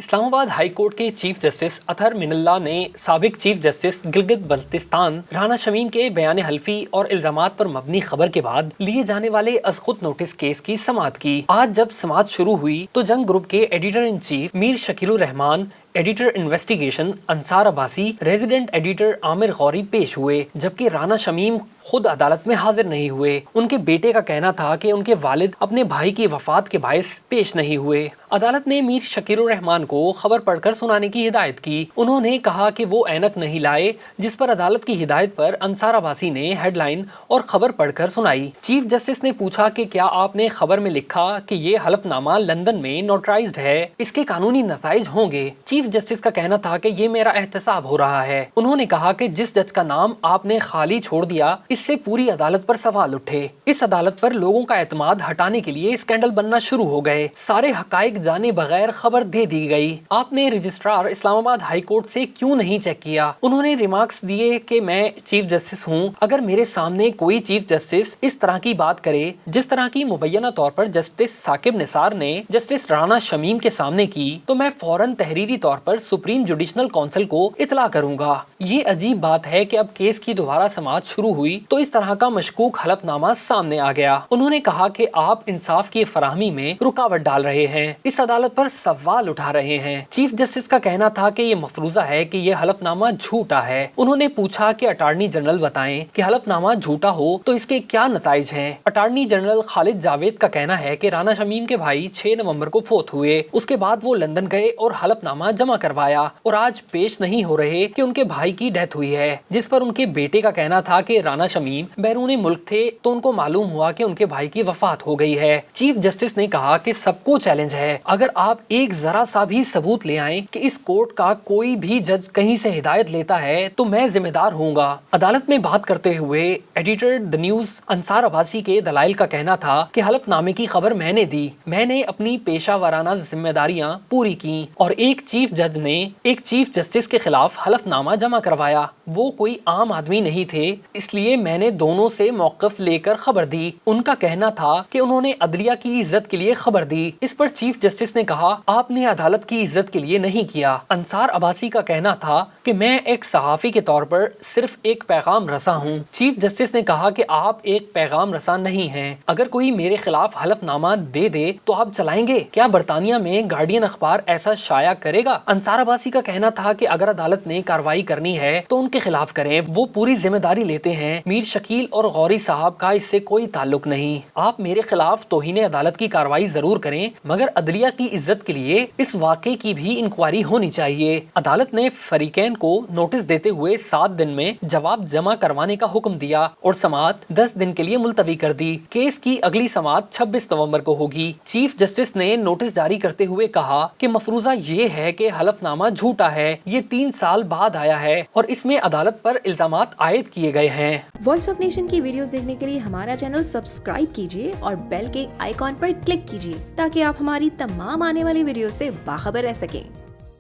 Islamabad high court के chief justice Athar Minallah ने साबिक चीफ जस्टिस गिलगित बल्तिस्तान राना शमीम के बयान हल्फी और इल्जामात पर मबनी खबर के बाद लिए जाने वाले अज़खुद नोटिस केस की समाअत की। आज जब समाअत शुरू हुई तो जंग ग्रुप के editor in chief Mir Shakilur Rahman, editor investigation Ansar Abbasi, resident editor Amir Gauri पेश हुए, जबकि राना शमीम खुद अदालत में हाजिर नहीं हुए। उनके बेटे का कहना था कि उनके वालिद अपने भाई की वफात के बायस पेश नहीं हुए। अदालत ने मीर शकीलुर रहमान को खबर पढ़कर सुनाने की हिदायत की। उन्होंने कहा कि वो ऐनक नहीं लाए, जिस पर अदालत की हिदायत पर अंसार अब्बासी ने हेडलाइन और खबर पढ़कर सुनाई। चीफ जस्टिस ने पूछा कि क्या आपने खबर में लिखा कि ये हलफनामा लंदन में नोटराइज्ड है, इसके कानूनी नताइज होंगे? चीफ जस्टिस का कहना था कि ये मेरा एहतसाब हो रहा है। उन्होंने कहा कि जिस जज का नाम आपने खाली छोड़ दिया, इससे पूरी अदालत पर सवाल उठे। इस अदालत पर लोगों का एतमाद हटाने के लिए स्कैंडल बनना शुरू हो गए। सारे हकाइक जाने बगैर खबर दे दी गई। आपने रजिस्ट्रार इस्लामाबाद हाई कोर्ट से क्यों नहीं चेक किया? उन्होंने रिमार्क्स दिए कि मैं चीफ जस्टिस हूँ। अगर मेरे सामने कोई चीफ जस्टिस इस तरह की बात करे जिस तरह की मुबैना तौर पर जस्टिस साकिब निसार ने जस्टिस राना शमीम के सामने की, तो मैं फौरन तहरीरी तौर पर सुप्रीम जुडिशनल काउंसिल को इतला करूंगा। ये अजीब बात है कि अब केस की दोबारा समाअत शुरू हुई तो इस तरह का मशकूक हलफनामा सामने आ गया। उन्होंने कहा कि आप इंसाफ की फराहमी में रुकावट डाल रहे हैं, इस अदालत पर सवाल उठा रहे हैं। चीफ जस्टिस का कहना था कि ये मफरूजा है कि ये हलफनामा झूठा है। उन्होंने पूछा कि अटार्नी जनरल बताएं कि हलफनामा झूठा हो तो इसके क्या नताइज हैं। अटार्नी जनरल खालिद जावेद का कहना है कि राना शमीम के भाई 6 नवंबर को फोत हुए। उसके बाद वो लंदन गए और हलफनामा जमा करवाया और आज पेश नहीं हो रहे कि उनके भाई की डेथ हुई है, जिस पर उनके बेटे का कहना था कि राना शमीम बैरून मुल्क थे तो उनको मालूम हुआ कि उनके भाई की वफात हो गई है। चीफ जस्टिस ने कहा कि सबको चैलेंज है, अगर आप एक जरा सा भी सबूत ले आएं कि इस कोर्ट का कोई भी जज कहीं से हिदायत लेता है तो मैं जिम्मेदार होऊंगा। अदालत में बात करते हुए editor the news Ansar Abbasi के दलाइल का कहना था कि हलफनामे की खबर मैंने दी, मैंने अपनी पेशा वाराना जिम्मेदारियां पूरी की और एक चीफ जज ने एक चीफ जस्टिस के खिलाफ हलफनामा जमा करवाया। वो कोई आम आदमी नहीं थे, इसलिए मैंने दोनों से मौक़िफ़ लेकर खबर दी। उनका कहना था कि उन्होंने अदलिया की इज्जत के लिए खबर दी। इस पर चीफ जस्टिस ने कहा, आपने अदालत की इज्जत के लिए नहीं किया। अंसार अब्बासी का कहना था कि मैं एक सहाफ़ी के तौर पर सिर्फ एक पैगाम रसा हूँ। चीफ जस्टिस ने कहा कि आप एक पैगाम रसा नहीं हैं। अगर कोई मेरे खिलाफ हलफनामा दे दे तो आप चलाएंगे? क्या बरतानिया में गार्डियन अखबार ऐसा शाया करेगा? अंसार अब्बासी का कहना था कि अगर अदालत ने कार्रवाई करनी है तो उनके खिलाफ करें, वो पूरी जिम्मेदारी लेते हैं। मीर शकील और गौरी साहब का इससे कोई ताल्लुक नहीं। आप मेरे खिलाफ तौहीन अदालत की कार्रवाई जरूर करें, मगर अदलिया की इज्जत के लिए इस वाक़े की भी इंक्वायरी होनी चाहिए। अदालत ने फरीकैन को नोटिस देते हुए 7 दिन में जवाब जमा करवाने का हुक्म दिया और समाअत 10 दिन के लिए मुलतवी कर दी। केस की अगली समाअत 26 नवंबर को होगी। चीफ जस्टिस ने नोटिस जारी करते हुए कहा कि मफरूजा ये है कि हलफनामा झूठा है, ये 3 साल बाद आया है और इसमें अदालत पर इल्जामात आयद किए गए हैं। वॉइस ऑफ नेशन की वीडियोस देखने के लिए हमारा चैनल सब्सक्राइब कीजिए और बेल के आइकॉन पर क्लिक कीजिए ताकि आप हमारी तमाम आने वाली वीडियो से बाखबर रह सकें।